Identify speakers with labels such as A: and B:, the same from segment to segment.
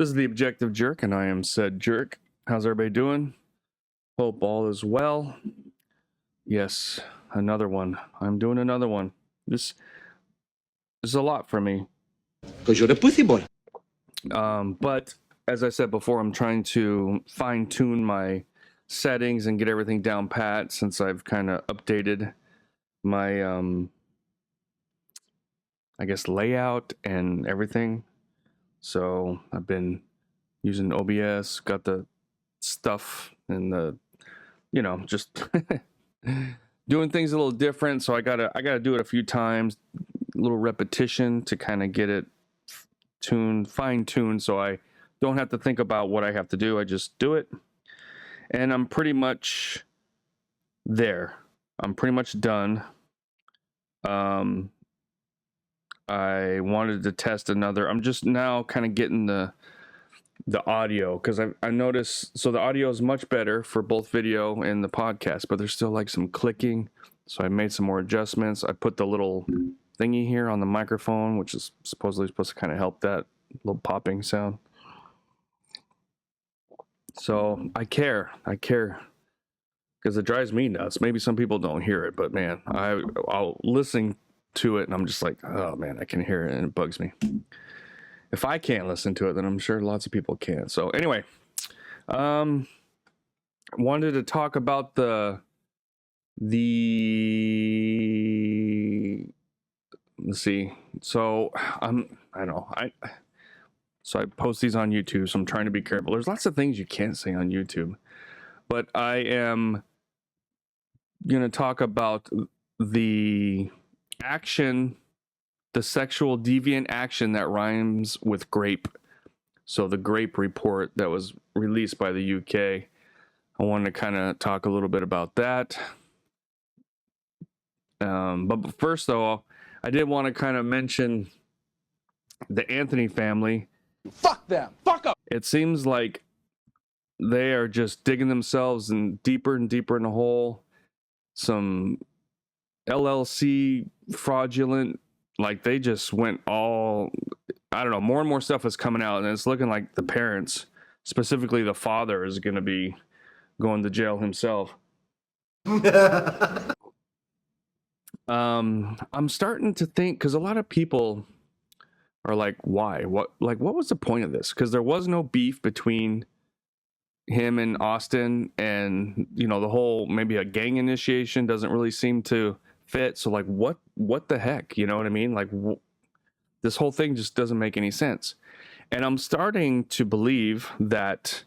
A: This is the Objective Jerk, and I am said jerk. How's everybody doing? Hope all is well. Yes, another one. I'm doing another one. This is a lot for me.
B: Because you're a pussy boy.
A: But as I said before, I'm trying to fine-tune my settings and get everything down pat since I've kind of updated my, I guess, layout and everything. So I've been using OBS, got the stuff and the, just doing things a little different. So I gotta do it a few times, a little repetition to kind of get it fine-tuned, so I don't have to think about what I have to do. I just do it, and I'm pretty much there. I'm pretty much done. I wanted to test another. I'm just now kind of getting the audio, because I noticed, so the audio is much better for both video and the podcast, but there's still like some clicking, so I made some more adjustments. I put the little thingy here on the microphone, which is supposedly supposed to kind of help that little popping sound. So I care because it drives me nuts. Maybe some people don't hear it, but man, I'll listen to it and I'm just like, oh man, I can hear it and it bugs me. If I can't listen to it, then I'm sure lots of people can. So anyway, wanted to talk about the let's see. So so I post these on YouTube, so I'm trying to be careful. There's lots of things you can't say on YouTube, but I am going to talk about the sexual deviant action that rhymes with grape. So the grape report that was released by the UK. I wanted to kind of talk a little bit about that. But first, though, I did want to kind of mention the Anthony family.
B: Fuck them. Fuck up.
A: It seems like they are just digging themselves and deeper in the hole. Some LLC fraudulent, like they just went all, I don't know, more and more stuff is coming out, and it's looking like the parents, specifically the father, is going to be going to jail himself. I'm starting to think, because a lot of people are like, why? What was the point of this? Because there was no beef between him and Austin, and the whole maybe a gang initiation doesn't really seem to fit. So like, what the heck? You know what I mean? Like, this whole thing just doesn't make any sense. And I'm starting to believe that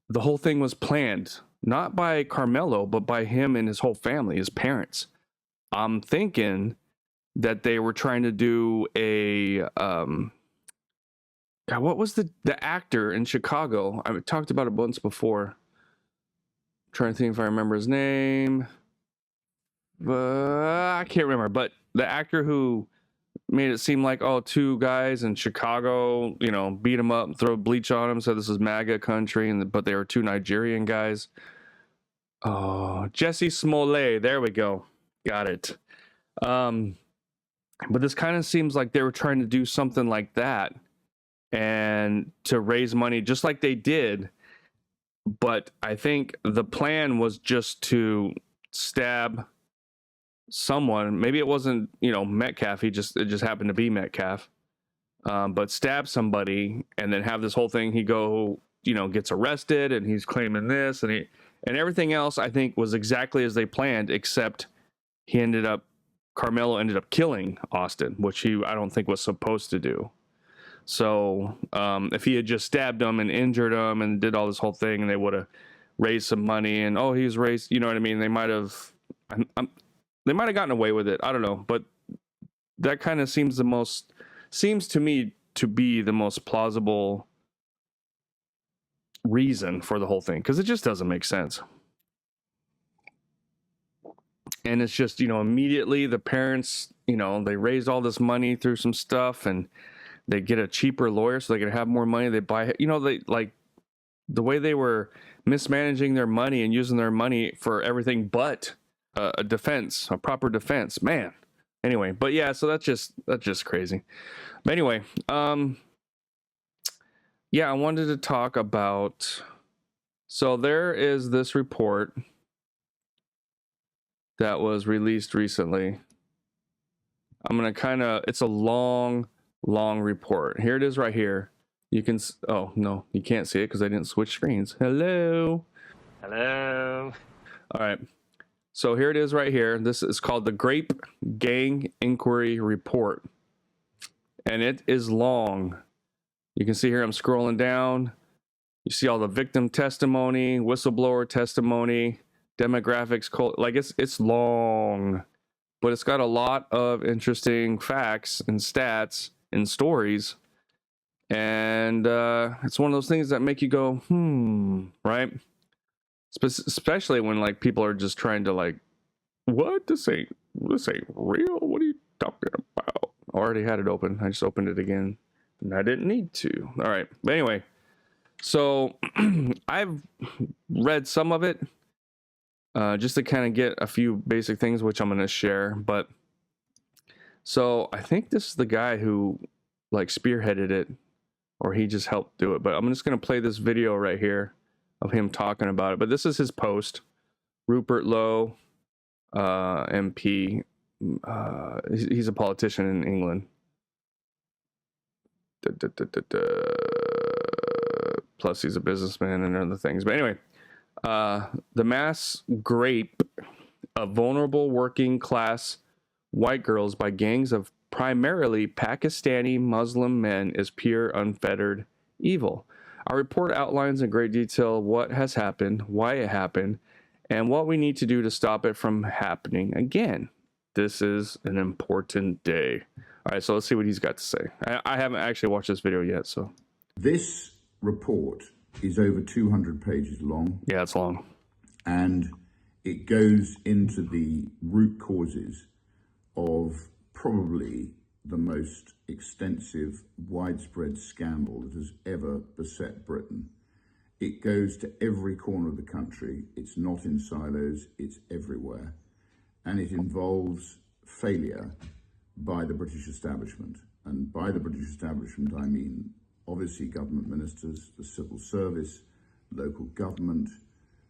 A: the whole thing was planned, not by Carmelo, but by him and his whole family, his parents. I'm thinking that they were trying to do a God, what was the actor in Chicago? I've talked about it once before. I'm trying to think if I remember his name. I can't remember, but the actor who made it seem like, two guys in Chicago, beat him up, throw bleach on him, said this is MAGA country, but they were two Nigerian guys. Oh, Jesse Smollett. There we go. Got it. But this kind of seems like they were trying to do something like that and to raise money just like they did. But I think the plan was just to stab someone. Maybe it wasn't, Metcalf. It just happened to be Metcalf. But stab somebody and then have this whole thing. He gets arrested and he's claiming this and everything else, I think, was exactly as they planned, except Carmelo ended up killing Austin, which I don't think was supposed to do. So if he had just stabbed him and injured him and did all this whole thing, and they would have raised some money, and he was raised, you know what I mean? They might have gotten away with it. I don't know, but that kind of seems to me to be the most plausible reason for the whole thing, because it just doesn't make sense. And it's just, immediately the parents, they raised all this money through some stuff, and they get a cheaper lawyer so they can have more money. They buy, they like the way they were mismanaging their money and using their money for everything but a proper defense, man. Anyway, but yeah, so that's just crazy. But anyway, yeah, I wanted to talk about. So there is this report that was released recently. I'm gonna kind of. It's a long report. Here it is, right here. You can. Oh no, you can't see it because I didn't switch screens. Hello.
C: Hello.
A: All right. So here it is right here. This is called the Grape Gang Inquiry Report. And it is long. You can see here I'm scrolling down. You see all the victim testimony, whistleblower testimony, demographics, like it's long, but it's got a lot of interesting facts and stats and stories. And it's one of those things that make you go, right? Especially when like people are just trying to like, what? This ain't real. What are you talking about? I already had it open. I just opened it again and I didn't need to. All right. But anyway, so I've read some of it just to kind of get a few basic things, which I'm going to share. But so I think this is the guy who like spearheaded it, or he just helped do it. But I'm just going to play this video right here of him talking about it. But this is his post. Rupert Lowe, MP. He's a politician in England. Plus he's a businessman and other things. But anyway, the mass rape of vulnerable working class white girls by gangs of primarily Pakistani Muslim men is pure unfettered evil. Our report outlines in great detail what has happened, why it happened, and what we need to do to stop it from happening again. This is an important day. All right, so let's see what he's got to say. I haven't actually watched this video yet, so.
D: This report is over 200 pages long.
A: Yeah, it's long.
D: And it goes into the root causes of probably the most extensive, widespread scandal that has ever beset Britain. It goes to every corner of the country. It's not in silos, it's everywhere. And it involves failure by the British establishment. And by the British establishment, I mean, obviously, government ministers, the civil service, local government,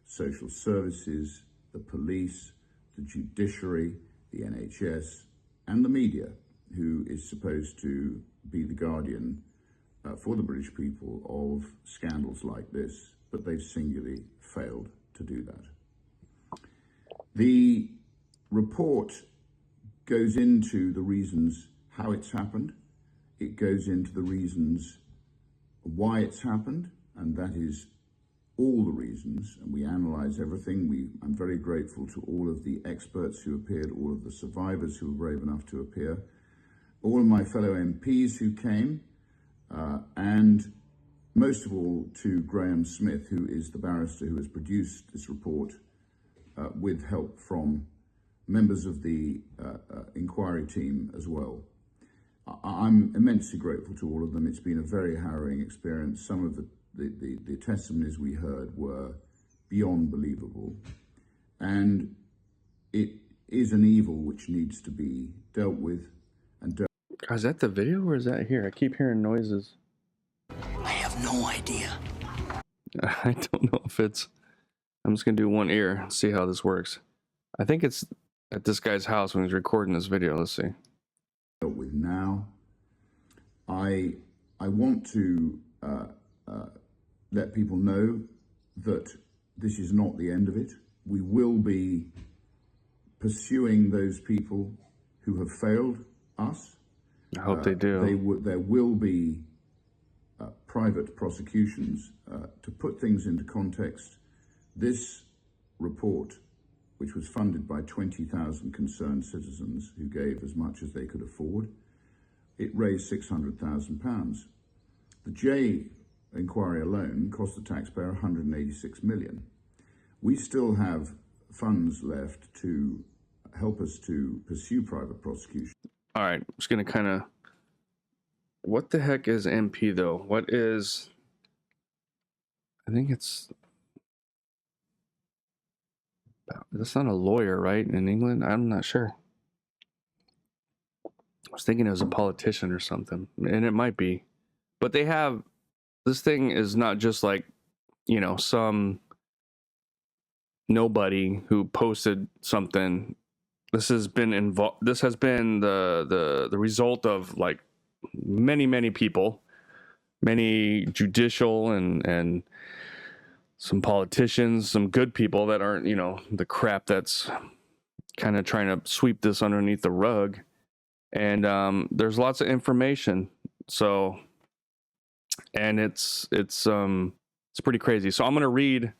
D: social services, the police, the judiciary, the NHS, and the media, who is supposed to be the guardian for the British people of scandals like this, but they've singularly failed to do that. The report goes into the reasons how it's happened. It goes into the reasons why it's happened, and that is all the reasons, and we analyze everything. I'm very grateful to all of the experts who appeared, all of the survivors who were brave enough to appear, all of my fellow MPs who came, and most of all to Graham Smith, who is the barrister who has produced this report with help from members of the inquiry team as well. I'm immensely grateful to all of them. It's been a very harrowing experience. Some of the testimonies we heard were beyond believable. And it is an evil which needs to be dealt with and dealt.
A: Is that the video or is that here? I keep hearing noises.
B: I have no idea.
A: I don't know if it's... I'm just going to do one ear and see how this works. I think it's at this guy's house when he's recording this video. Let's see.
D: With now, I want to let people know that this is not the end of it. We will be pursuing those people who have failed us.
A: I hope they do.
D: There will be private prosecutions. To put things into context, this report, which was funded by 20,000 concerned citizens who gave as much as they could afford, it raised £600,000. The J inquiry alone cost the taxpayer 186 million. We still have funds left to help us to pursue private prosecution.
A: All right, I'm just going to kind of... What the heck is MP, though? What is... I think it's... That's not a lawyer, right? In England? I'm not sure. I was thinking it was a politician or something, and it might be. But they have this thing is not just like, you know, some nobody who posted something. This has been involved. This has been the result of like many people, many judicial and some politicians, some good people that aren't, you know, the crap that's kind of trying to sweep this underneath the rug. And there's lots of information. So, and it's pretty crazy. So I'm gonna read.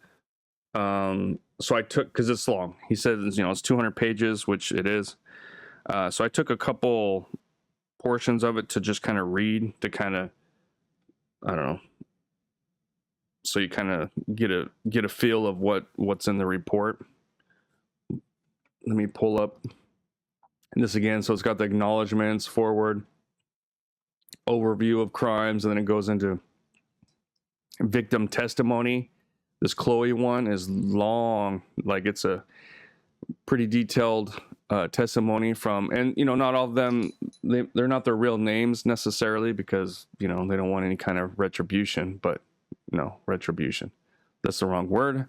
A: So I took, because it's long. He says, you know, it's 200 pages, which it is. So I took a couple portions of it to just kind of read, to kind of, I don't know, so you kind of get a feel of what's in the report. Let me pull up this again. So it's got the acknowledgments, forward, overview of crimes, and then it goes into victim testimony. This Chloe one is long, like it's a pretty detailed testimony from, and you know, not all of them, they're not their real names necessarily, because you know they don't want any kind of retribution. But no, retribution, that's the wrong word.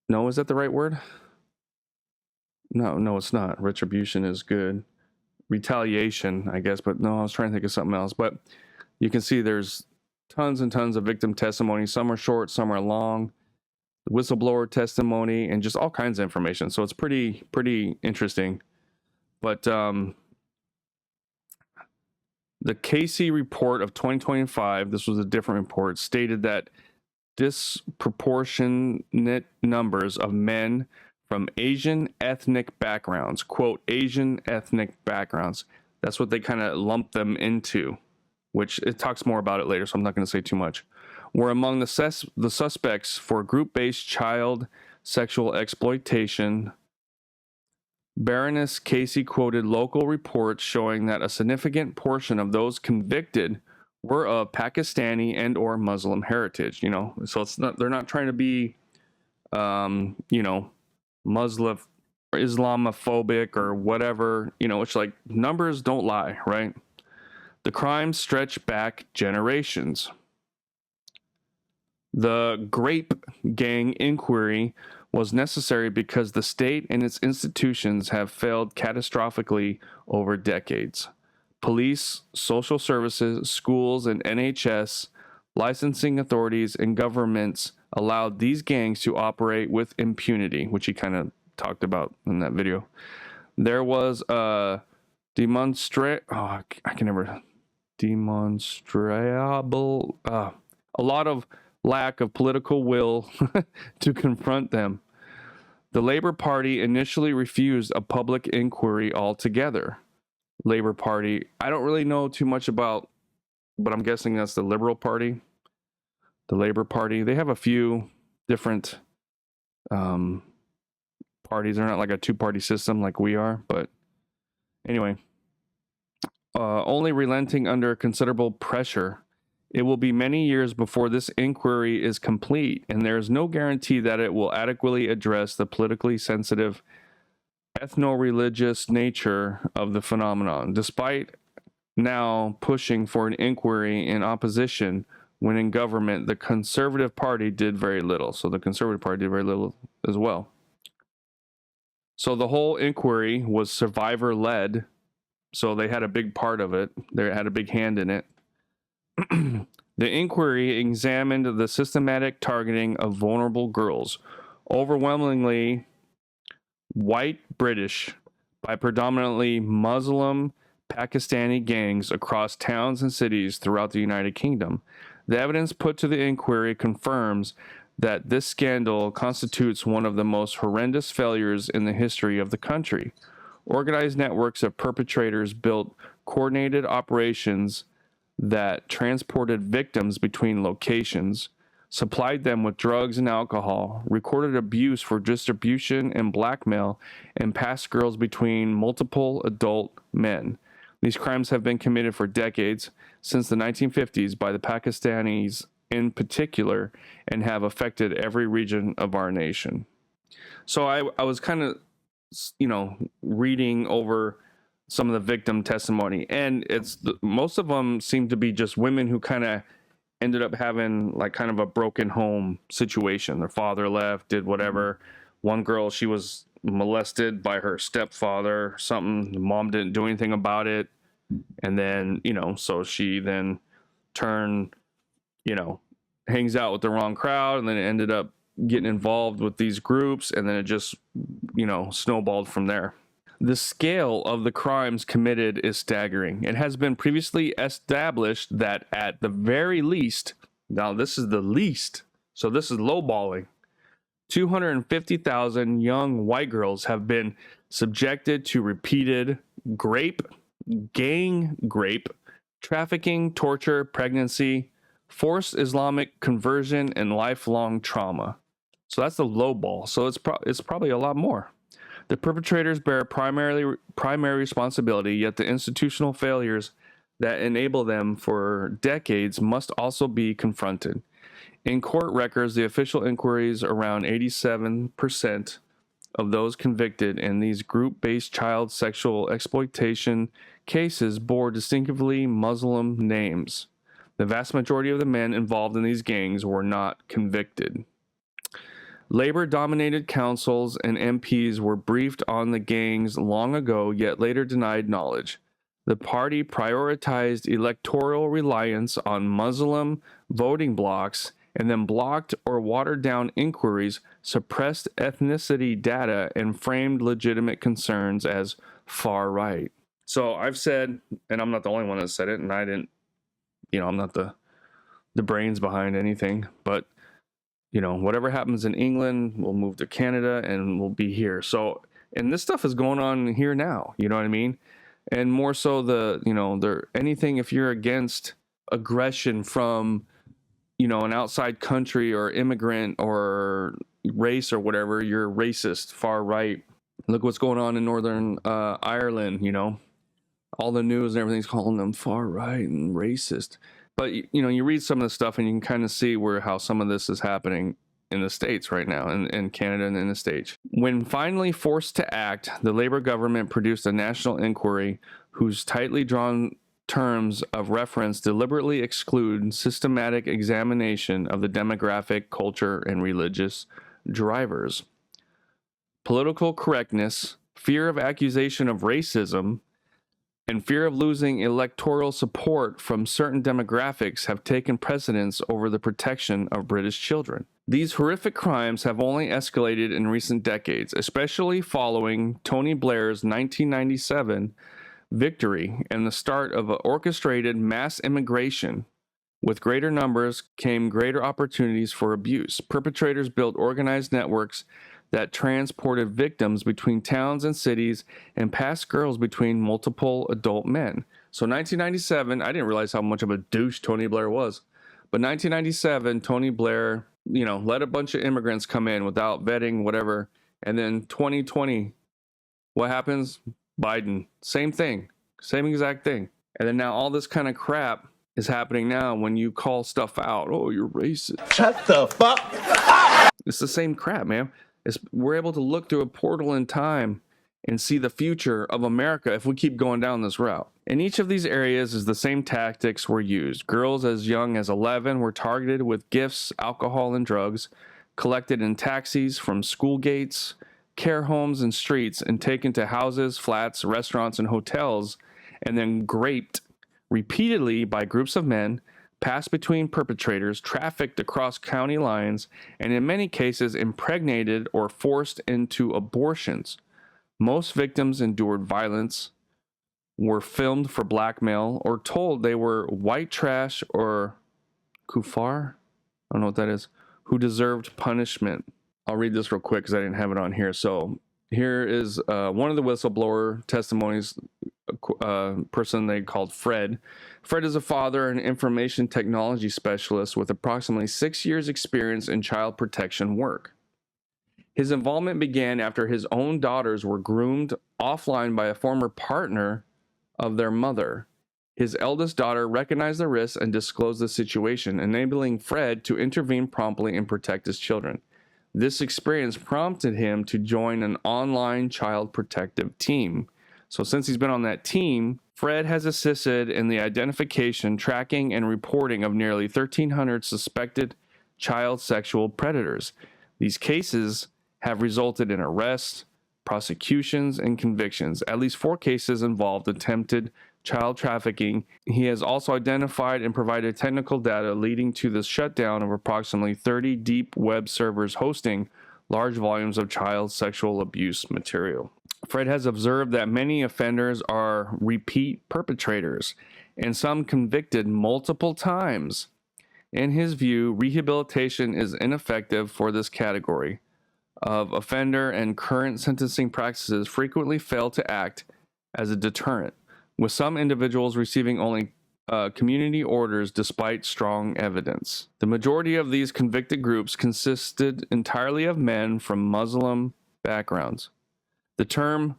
A: No, is that the right word? No, it's not. Retribution is good. Retaliation, I guess, but no, I was trying to think of something else. But you can see there's tons and tons of victim testimony. Some are short, some are long. Whistleblower testimony, and just all kinds of information. So it's pretty interesting. But the Casey report of 2025, this was a different report, stated that disproportionate numbers of men from Asian ethnic backgrounds, quote, Asian ethnic backgrounds, that's what they kind of lump them into, which it talks more about it later, so I'm not going to say too much, were among the suspects for group-based child sexual exploitation. Baroness Casey quoted local reports showing that a significant portion of those convicted were of Pakistani and or Muslim heritage. You know, so it's not, they're not trying to be, you know, Muslim or Islamophobic or whatever, you know, which, like, numbers don't lie, right? The crimes stretch back generations. The Grape Gang inquiry was necessary because the state and its institutions have failed catastrophically over decades. Police, social services, schools, and NHS, licensing authorities, and governments allowed these gangs to operate with impunity, which he kind of talked about in that video. There was a demonstrable, a lot of lack of political will to confront them. The Labor Party initially refused a public inquiry altogether. Labor Party, I don't really know too much about, but I'm guessing that's the Liberal Party. The Labor Party, they have a few different parties. They're not like a two-party system like we are, but anyway. Only relenting under considerable pressure. It will be many years before this inquiry is complete, and there is no guarantee that it will adequately address the politically sensitive ethno-religious nature of the phenomenon. Despite now pushing for an inquiry in opposition when in government, the Conservative Party did very little. So the Conservative Party did very little as well. So the whole inquiry was survivor-led, so they had a big part of it. They had a big hand in it. The inquiry examined the systematic targeting of vulnerable girls, overwhelmingly white British, by predominantly Muslim Pakistani gangs across towns and cities throughout the United Kingdom. The evidence put to the inquiry confirms that this scandal constitutes one of the most horrendous failures in the history of the country. Organized networks of perpetrators built coordinated operations that transported victims between locations, supplied them with drugs and alcohol, recorded abuse for distribution and blackmail, and passed girls between multiple adult men. These crimes have been committed for decades, since the 1950s, by the Pakistanis in particular, and have affected every region of our nation. So I was kind of, you know, reading over some of the victim testimony, and most of them seem to be just women who kind of ended up having like kind of a broken home situation. Their father left, did whatever. One girl, she was molested by her stepfather, something. The mom didn't do anything about it. And then, so she then turned, hangs out with the wrong crowd, and then it ended up getting involved with these groups, and then it just, snowballed from there. The scale of the crimes committed is staggering. It has been previously established that at the very least, now this is the least, so this is lowballing, 250,000 young white girls have been subjected to repeated gang rape, trafficking, torture, pregnancy, forced Islamic conversion, and lifelong trauma. So that's the low ball. So it's probably a lot more. The perpetrators bear primary responsibility, yet the institutional failures that enable them for decades must also be confronted. In court records, the official inquiries, around 87% of those convicted in these group-based child sexual exploitation cases bore distinctively Muslim names. The vast majority of the men involved in these gangs were not convicted. Labor-dominated councils and MPs were briefed on the gangs long ago, yet later denied knowledge. The party prioritized electoral reliance on Muslim voting blocs and then blocked or watered down inquiries, suppressed ethnicity data, and framed legitimate concerns as far right. So I've said, and I'm not the only one that said it, and I didn't, I'm not the brains behind anything, but whatever happens in England, we'll move to Canada and we'll be here. So, and this stuff is going on here now, you know what I mean? And more so anything, if you're against aggression from, an outside country or immigrant or race or whatever, you're racist, far right. Look what's going on in Northern Ireland, all the news and everything's calling them far right and racist. But, you read some of the stuff and you can kind of see how some of this is happening in the States right now, in Canada and in the States. When finally forced to act, the Labour government produced a national inquiry whose tightly drawn terms of reference deliberately exclude systematic examination of the demographic, culture, and religious drivers. Political correctness, fear of accusation of racism, and fear of losing electoral support from certain demographics have taken precedence over the protection of British children. These horrific crimes have only escalated in recent decades, especially following Tony Blair's 1997 victory and the start of an orchestrated mass immigration. With greater numbers came greater opportunities for abuse. Perpetrators built organized networks that transported victims between towns and cities and passed girls between multiple adult men. So 1997, I didn't realize how much of a douche Tony Blair was. But 1997, Tony Blair, let a bunch of immigrants come in without vetting, whatever. And then 2020, what happens? Biden, same thing, same exact thing. And then now all this kind of crap is happening now when you call stuff out. Oh, you're racist.
B: Shut the fuck up!
A: It's the same crap, man. We're able to look through a portal in time and see the future of America if we keep going down this route. In each of these areas is the same tactics were used. Girls as young as 11 were targeted with gifts, alcohol, and drugs, collected in taxis from school gates, care homes, and streets, and taken to houses, flats, restaurants, and hotels, and then raped repeatedly by groups of men, passed between perpetrators, trafficked across county lines, and in many cases impregnated or forced into abortions. Most victims endured violence, were filmed for blackmail, or told they were white trash or kuffar, I don't know what that is, who deserved punishment. I'll read this real quick because I didn't have it on here. So here is one of the whistleblower testimonies, person they called Fred. Fred is a father and information technology specialist with approximately 6 years experience in child protection work. His involvement began after his own daughters were groomed offline by a former partner of their mother. His eldest daughter recognized the risks and disclosed the situation, enabling Fred to intervene promptly and protect his children. This experience prompted him to join an online child protective team. So since he's been on that team, Fred has assisted in the identification, tracking, and reporting of nearly 1,300 suspected child sexual predators. These cases have resulted in arrests, prosecutions, and convictions. At least 4 cases involved attempted child trafficking. He has also identified and provided technical data leading to the shutdown of approximately 30 deep web servers hosting large volumes of child sexual abuse material. Fred has observed that many offenders are repeat perpetrators, and some convicted multiple times. In his view, rehabilitation is ineffective for this category of offender, and current sentencing practices frequently fail to act as a deterrent, with some individuals receiving only community orders despite strong evidence. The majority of these convicted groups consisted entirely of men from Muslim backgrounds. The term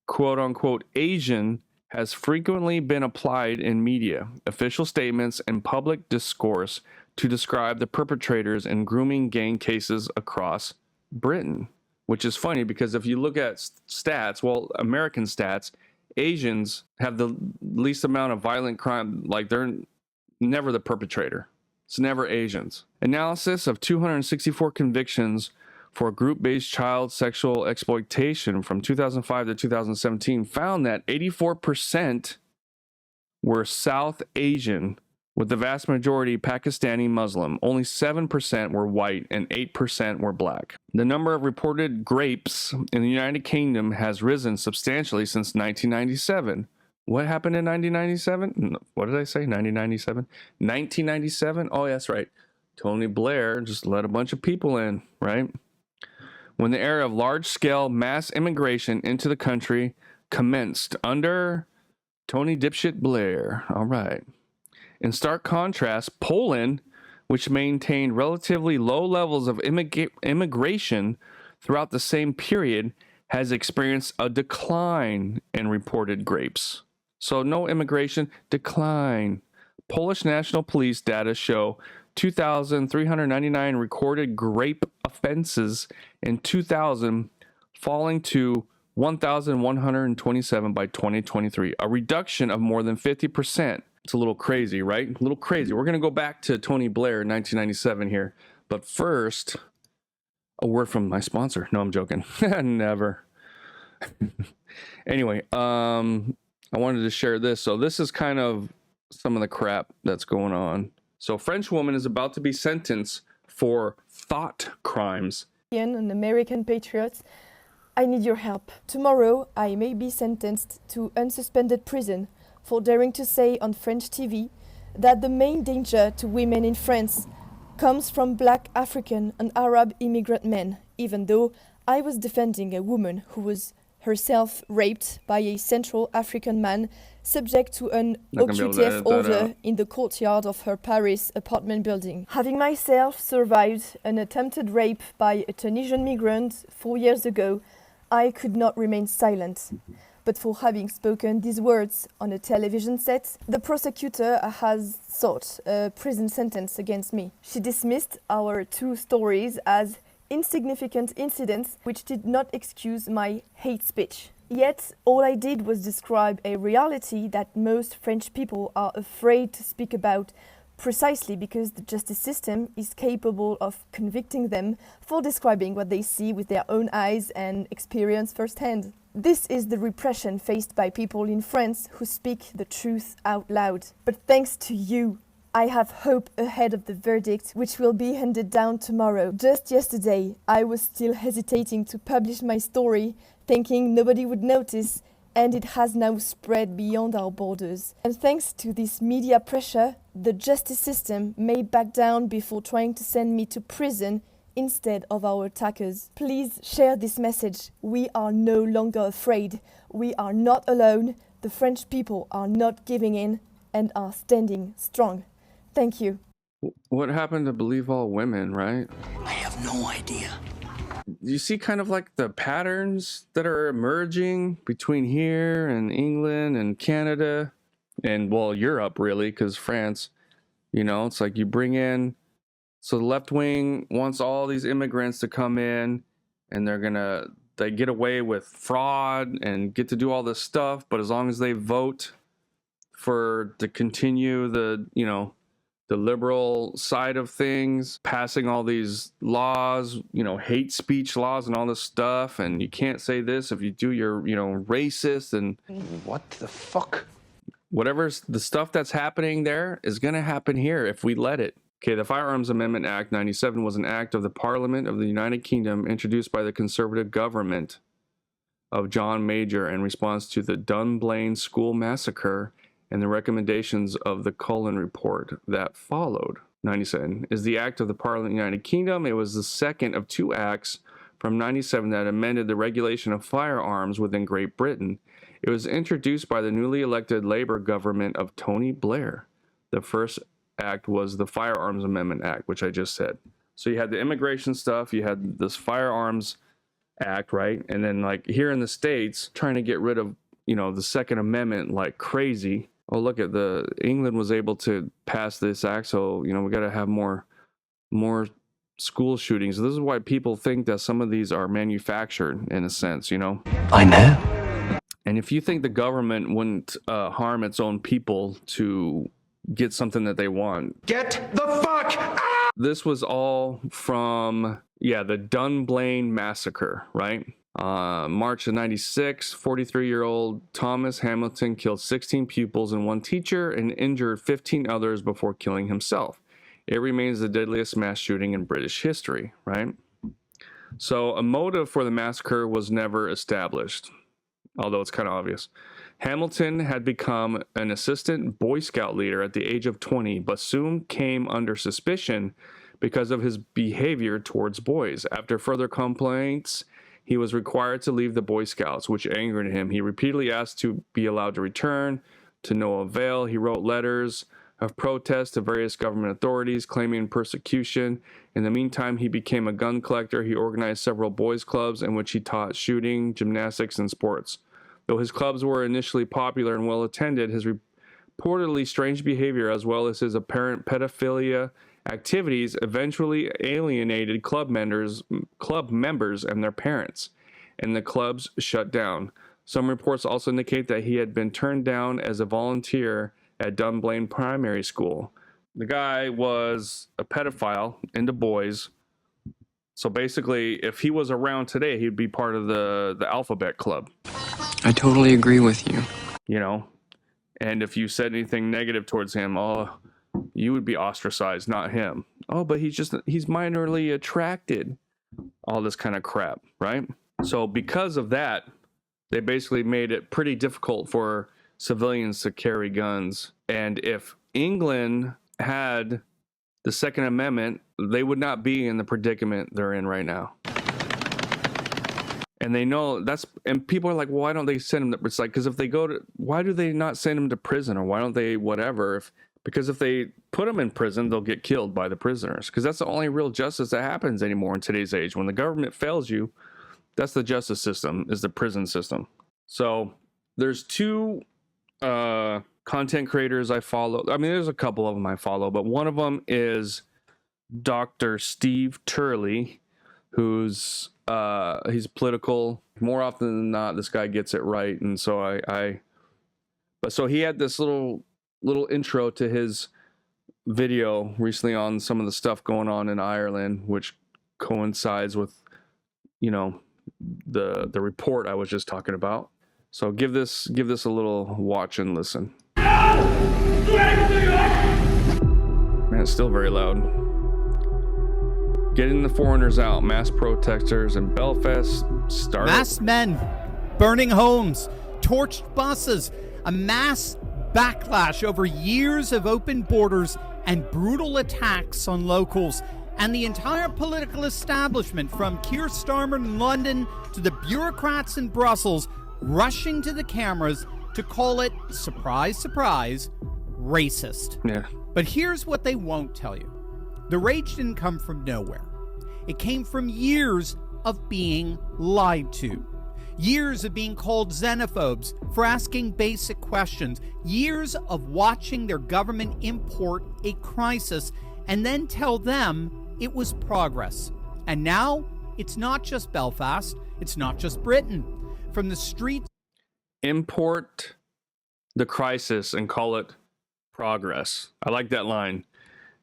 A: quote-unquote Asian has frequently been applied in media, official statements, and public discourse to describe the perpetrators in grooming gang cases across Britain, which is funny because if you look at stats, well, American stats, Asians have the least amount of violent crime. Like, they're never the perpetrator. It's never Asians. Analysis of 264 convictions for group-based child sexual exploitation from 2005 to 2017 found that 84% were South Asian, with the vast majority Pakistani Muslim. Only 7% were white and 8% were black. The number of reported rapes in the United Kingdom has risen substantially since 1997. What happened in 1997? What did I say? 1997? 1997? Oh, that's right. Tony Blair just let a bunch of people in, right? When the era of large-scale mass immigration into the country commenced under Tony Dipshit Blair. All right. In stark contrast, Poland, which maintained relatively low levels of immigration throughout the same period, has experienced a decline in reported rapes. So no immigration, decline. Polish National Police data show 2,399 recorded rape offenses in 2000, falling to 1,127 by 2023, a reduction of more than 50%. It's a little crazy, right? A little crazy. We're going to go back to Tony Blair in 1997 here. But first, a word from my sponsor. No, I'm joking. Never. Anyway, I wanted to share this. So this is kind of some of the crap that's going on. So French woman is about to be sentenced for thought crimes.
E: An American patriot, I need your help. Tomorrow, I may be sentenced to unsuspended prison for daring to say on French TV that the main danger to women in France comes from black, African and Arab immigrant men, even though I was defending a woman who was herself raped by a Central African man subject to an OQTF order in the courtyard of her Paris apartment building. Having myself survived an attempted rape by a Tunisian migrant 4 years ago, I could not remain silent. But for having spoken these words on a television set, the prosecutor has sought a prison sentence against me. She dismissed our 2 stories as insignificant incidents which did not excuse my hate speech. Yet, all I did was describe a reality that most French people are afraid to speak about, precisely because the justice system is capable of convicting them for describing what they see with their own eyes and experience firsthand. This is the repression faced by people in France who speak the truth out loud. But thanks to you, I have hope ahead of the verdict, which will be handed down tomorrow. Just yesterday, I was still hesitating to publish my story, thinking nobody would notice, and it has now spread beyond our borders. And thanks to this media pressure, the justice system may back down before trying to send me to prison instead of our attackers. Please share this message. We are no longer afraid. We are not alone. The French people are not giving in and are standing strong. Thank you.
A: What happened to believe all women, right?
B: I have no idea.
A: You see kind of like the patterns that are emerging between here and England and Canada and, well, Europe, really, because France, you know, it's like you bring in, so the left wing wants all these immigrants to come in and they're going to they get away with fraud and get to do all this stuff, but as long as they vote to continue the, the liberal side of things, passing all these laws, hate speech laws and all this stuff, and you can't say this if you do, you're, racist, and
B: What the fuck?
A: whatever the stuff that's happening there is going to happen here if we let it. Okay, the Firearms Amendment Act 97 was an act of the Parliament of the United Kingdom introduced by the Conservative government of John Major in response to the Dunblane school massacre and the recommendations of the Cullen Report that followed. 97 is the act of the Parliament of the United Kingdom. It was the second of two acts from 97 that amended the regulation of firearms within Great Britain. It was introduced by the newly elected Labour government of Tony Blair. The first act was the Firearms Amendment Act, which I just said. So you had the immigration stuff, you had this Firearms Act, right? And then like here in the States, trying to get rid of, the Second Amendment like crazy. Oh, look at England was able to pass this act, so, we got to have more school shootings. This is why people think that some of these are manufactured in a sense,
B: I know.
A: And if you think the government wouldn't harm its own people to get something that they want.
B: Get the fuck out!
A: This was all from, the Dunblane massacre, right? March of 96, 43-year-old Thomas Hamilton killed 16 pupils and one teacher and injured 15 others before killing himself. It remains the deadliest mass shooting in British history, right? So a motive for the massacre was never established, although it's kind of obvious. Hamilton had become an assistant Boy Scout leader at the age of 20, but soon came under suspicion because of his behavior towards boys. After further complaints, he was required to leave the Boy Scouts, which angered him. He repeatedly asked to be allowed to return, to no avail. He wrote letters of protest to various government authorities, claiming persecution. In the meantime, he became a gun collector. He organized several boys' clubs in which he taught shooting, gymnastics, and sports. Though his clubs were initially popular and well attended, his reportedly strange behavior as well as his apparent pedophilia activities eventually alienated club members and their parents, and the clubs shut down. Some reports also indicate that he had been turned down as a volunteer at Dunblane Primary School. The guy was a pedophile into boys. So basically, if he was around today, he'd be part of the Alphabet Club.
F: I totally agree with you.
A: And if you said anything negative towards him, you would be ostracized, not him. Oh, but he's minorly attracted. All this kind of crap, right? So because of that, they basically made it pretty difficult for civilians to carry guns. And if England had the Second Amendment, they would not be in the predicament they're in right now. And they know and people are like, well, why don't they send them it's like, because if they why do they not send them to prison, or why don't they whatever? Because if they put them in prison, they'll get killed by the prisoners, because that's the only real justice that happens anymore in today's age. When the government fails you, that's the justice system, is the prison system. So there's two content creators I follow. I mean, there's a couple of them I follow, but one of them is Dr. Steve Turley, who's he's political. More often than not, this guy gets it right. And so so he had this little intro to his video recently on some of the stuff going on in Ireland, which coincides with, the report I was just talking about. So give this a little watch and listen. Man, it's still very loud. Getting the foreigners out. Mass protesters in Belfast started.
G: Masked men burning homes, torched buses, a mass backlash over years of open borders and brutal attacks on locals. And the entire political establishment, from Keir Starmer in London to the bureaucrats in Brussels, rushing to the cameras to call it, surprise, surprise, racist.
A: Yeah.
G: But here's what they won't tell you. The rage didn't come from nowhere. It came from years of being lied to. Years of being called xenophobes for asking basic questions. Years of watching their government import a crisis and then tell them it was progress. And now it's not just Belfast, it's not just Britain. From the streets
A: Import the crisis and call it progress. I like that line.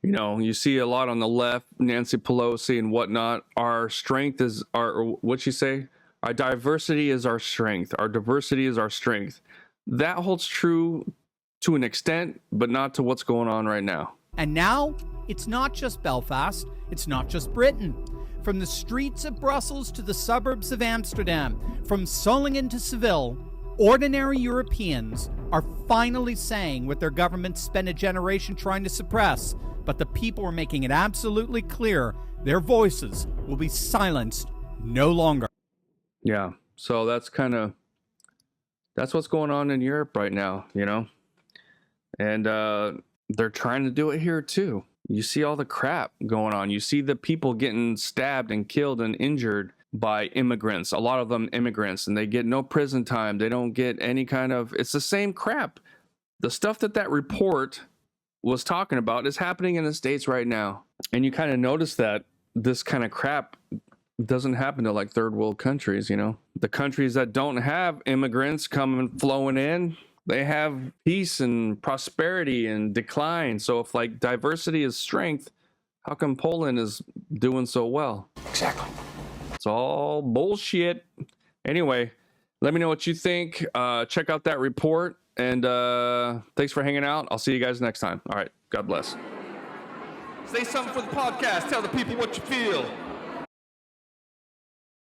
A: You know, you see a lot on the left, Nancy Pelosi and whatnot. Our strength is our, what'd she say? Our diversity is our strength. Our diversity is our strength. That holds true to an extent, but not to what's going on right now.
G: And now, it's not just Belfast, it's not just Britain. From the streets of Brussels to the suburbs of Amsterdam, from Solingen to Seville, ordinary Europeans are finally saying what their governments spent a generation trying to suppress, but the people are making it absolutely clear their voices will be silenced no longer.
A: Yeah, so that's what's going on in Europe right now, you know? And they're trying to do it here too. You see all the crap going on. You see the people getting stabbed and killed and injured by immigrants, a lot of them immigrants, and they get no prison time. They don't get any kind of, it's the same crap. The stuff that report was talking about is happening in the States right now. And you kind of notice that this kind of crap doesn't happen to like third world countries, you know? The countries that don't have immigrants coming flowing in, they have peace and prosperity and decline. So if like diversity is strength, how come Poland is doing so well?
B: Exactly.
A: It's all bullshit. Anyway, let me know what you think. Check out that report. And thanks for hanging out. I'll see you guys next time. All right. God bless.
H: Say something for the podcast. Tell the people what you feel.